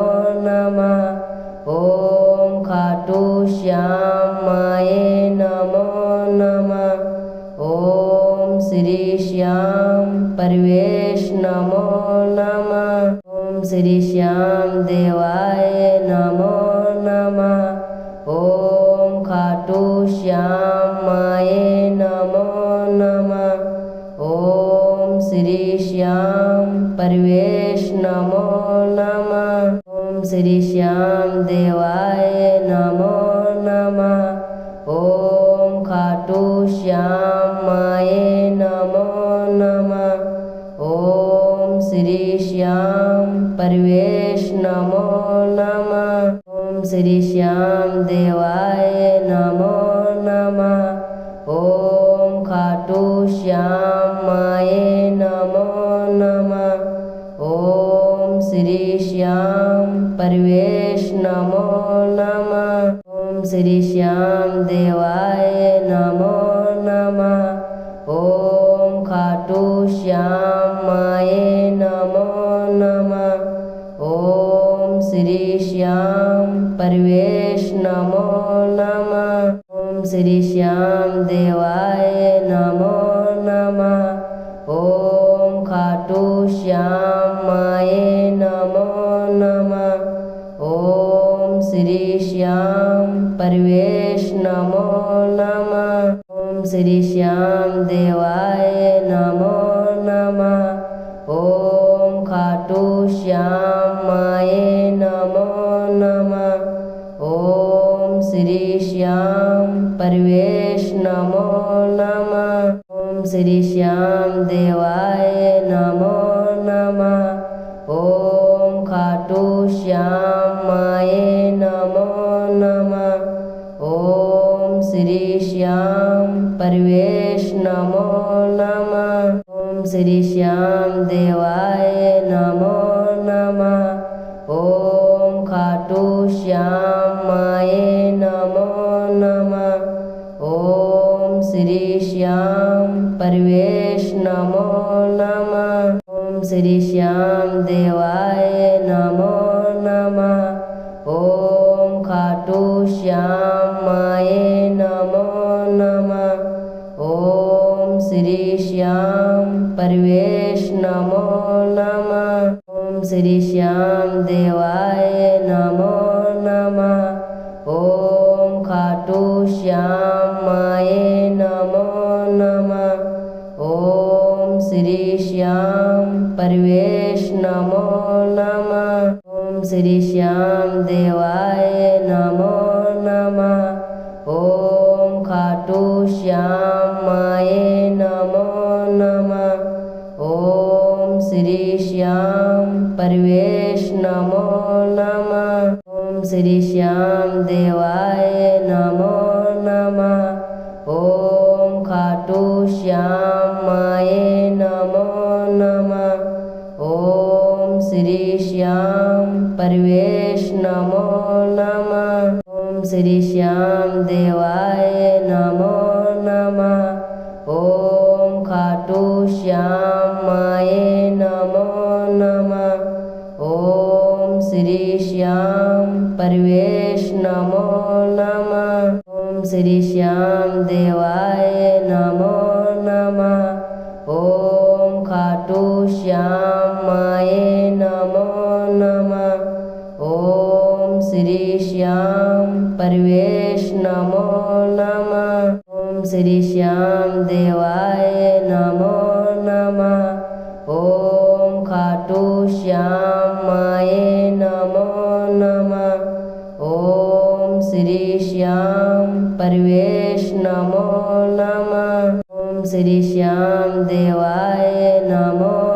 नमः। ओम खाटू श्याम माय नमो नमः। ओम श्री श्याम परवेश नमो नमः। ओम श्री श्याम देवाय नमो नमः। ओम खाटू श्याम माय नमो नमः। ओम श्री श्याम परवेश नमो नमः। ओम श्री श्याम देवाय नमो नमः। ओम खाटू श्याम माय नमो नमः। ओम श्री श्याम परवेश नमो नमः। ओम श्री श्याम देवाय नमो नमः। ओम खाटू श्याम माय नमो नमः। ओम श्री श्याम परवेश नमो नमः। ओम श्री श्याम देवाय नमो नमः। ओम खाटू श्याम माय नमो नमः। ओम श्री श्याम परवेश नमो नमः। ओम श्री श्याम देवाय नमो नमः। ओम खाटू श्याम माय नमो नमः। ओम श्री श्याम परवेश नमो नमः। ओम श्री श्याम देवाय नमो नमः। ओम खाटू श्याम माय नमो नमः। ओम श्री श्याम परवेश नमो नमः। ओम श्री श्याम देवाय नमो नमः। ओम खाटू श्याम माय नमो नमः। ओम श्री श्याम परवेश नमो नमः। ओम श्री श्याम देवाय नमो नमः। ओम खाटू श्याम माय नमो नमः। ओम श्री श्याम परवेश नमो नमः। ओम श्री श्याम देवाय नमो नमः। ओम खाटू श्याम माय नमो नमः। ओम श्री श्याम परवेश नमो नमः। ओम श्री श्याम देवाय नमो नमः। ओम खाटू श्याम माय नमो नमः। ओम श्री श्याम परवेश नमो नमः। ओम श्री श्याम देवाय नमो नमः। ओम खाटू श्याम माय नमो नमः। ओम श्री श्याम परवेश नमो नमः। ओम श्री श्याम देवाय नमो नमः। ओम खाटू श्याम माय नमो नमः। ओम श्री श्याम परवेश नमो नमः। ओम श्री श्याम देवाय नमो नमः। ओम खाटू श्याम माय नमो नमः। ओम श्री श्याम परवेश नमो नमः। ओम श्री श्याम देवाय नमो नमः। ओम खाटू श्याम माय नमो नमः। ओम श्री श्याम परवेश नमो नमः। ओम श्री श्याम देवाय नमो नमः। ओम खाटू श्याम माय नमो नमः। ओम श्री श्याम परवेश नमो नमः। ओम श्री श्याम देवाय नमो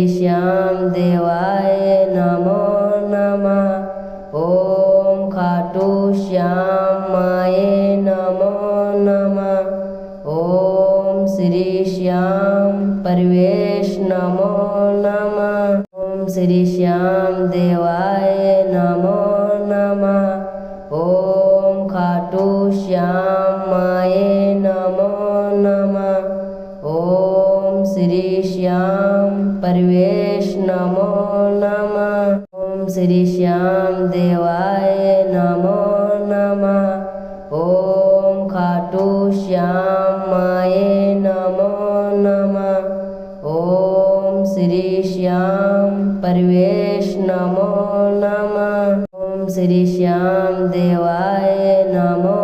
श्री श्याम देवाय नमो नमः। ओम खाटू श्याम माये नमो नमः। ओम श्री श्याम परवेश नमो नमः। ओम श्री श्याम देवाय नमो नमः। ओम खाटू श्याम माये नमो नमः। ओम श्री श्याम परवेश नमो नमः। ओम श्री श्याम देवाय नमो नमः। ओम खाटू श्याम माये नमो नमः। ओम श्री श्याम परवेश नमो नमः। ओम श्री श्याम देवाय नमो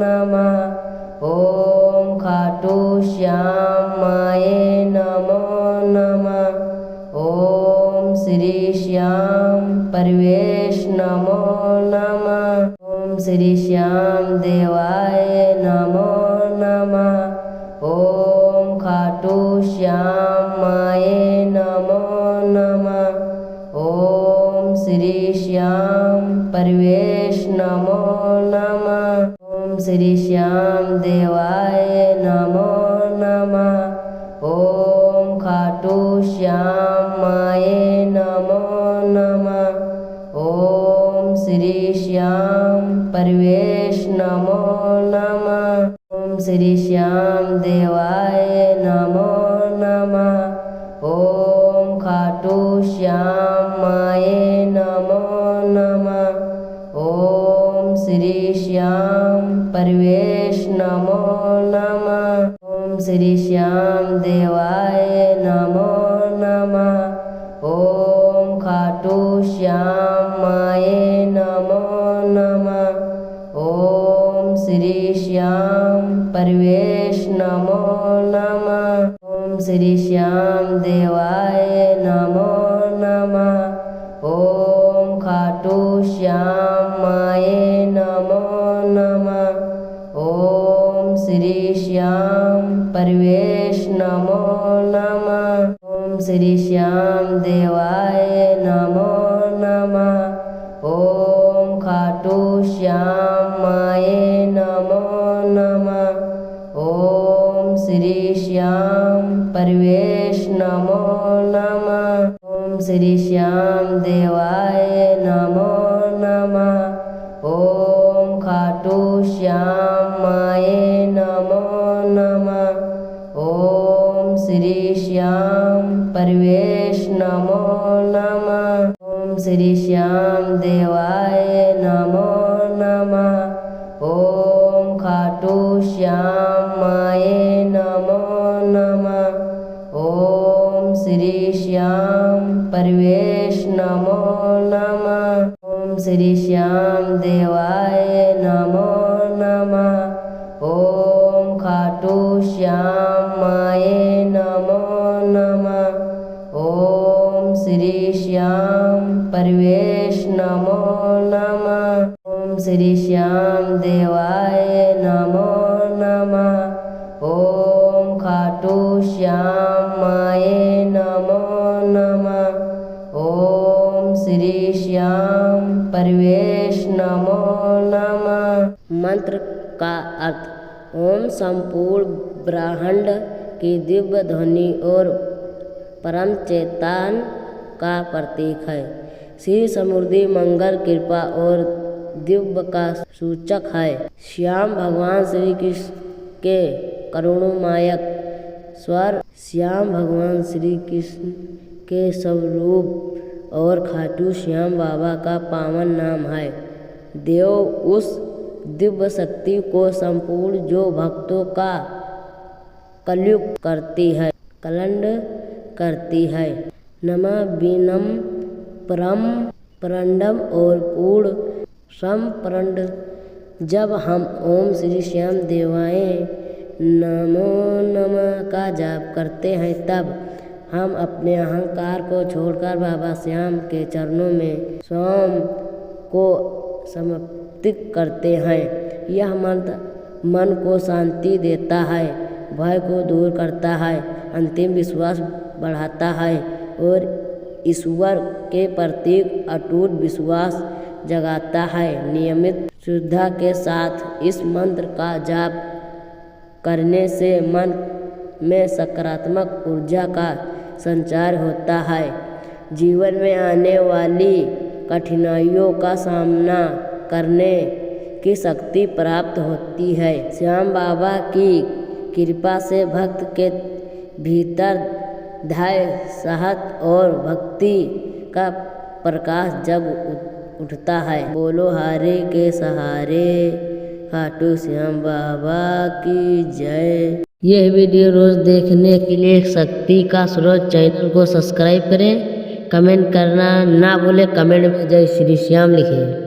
नमः। ओम खाटू श्याम माये नमो नमः। ओम श्री श्याम परवेश नमो नमः। ओम श्री श्याम देवाय नमो नमः। ओम खाटू श्याम माये नमो नमः। ओम श्री श्याम परवेश नमो नमः। ओम श्री श्याम देवाय नमो नमः। ओम खाटू श्याम माये नमो नमः। ओम श्री श्याम परवेश नमो नमः। ओम श्री श्याम देवाय नमो नमः। ओम खाटू श्याम माये नमो नमः। ओम श्री श्याम परवेश नमो नमः। ओम श्री श्याम देवाय नमो नमः। ओम खाटू श्याम माये नमो नमः। ओम श्री श्याम परवेश नमो नमः। ओम श्री श्याम देवाय नमो नमः। ओम खाटू श्याम माये नमो नमः। ओम श्री श्याम परवेश नमो नमः। ओम श्री श्याम देवाय नमो नमः। ओम खाटू श्याम माये नमो नमः। ओम श्री श्याम परवेश नमो नमः। ओम श्री श्याम देवाय नमो नमः। ओम खाटू श्याम माये नमो नमः। ओम श्री श्याम परवेश नमो नमः। ओम श्री श्याम देवाय नमो नमः। ओम खाटू श्याम माये नमो नमः। ओम श्री श्याम परवेश नमो नमः। ओम श्री श्याम देवाय नमो नमः। ओम खाटू श्याम माये नमो नमः। ओम श्री श्याम परवेश नमो नमः। ओम श्री श्याम देवाय नमो नमः। ओम खाटू श्याम माये नमो नमः। ओम श्री श्याम परवेश नमो नमः। मंत्र का अर्थ: ओम संपूर्ण ब्रह्मांड की दिव्य ध्वनि और परम चेतन का प्रतीक है। श्री समृद्धि मंगल कृपा और दिव्य का सूचक है। श्याम भगवान श्री कृष्ण के करुणामय स्वर श्याम भगवान श्री कृष्ण के स्वरूप और खाटू श्याम बाबा का पावन नाम है। देव उस दिव्य शक्ति को संपूर्ण जो भक्तों का कलयुग करती है। नमः विनम परम परंडम और पूर्ण संपरंड। जब हम ओम श्री श्याम देवाय नमो नमः का जाप करते हैं तब हम अपने अहंकार को छोड़कर बाबा श्याम के चरणों में स्वयं को समर्पित करते हैं। यह मंत्र मन को शांति देता है, भय को दूर करता है, अंतिम विश्वास बढ़ाता है और ईश्वर के प्रति अटूट विश्वास जगाता है। नियमित श्रद्धा के साथ इस मंत्र का जाप करने से मन में सकारात्मक ऊर्जा का संचार होता है। जीवन में आने वाली कठिनाइयों का सामना करने की शक्ति प्राप्त होती है। श्याम बाबा की कृपा से भक्त के भीतर धैर्य, साहस और भक्ति का प्रकाश जग उठता है। बोलो हारे के सहारे खाटू श्याम बाबा की जय। यह वीडियो रोज देखने के लिए शक्ति का स्रोत चैनल को सब्सक्राइब करें। कमेंट करना ना भूलें, कमेंट में जय श्री श्याम लिखें।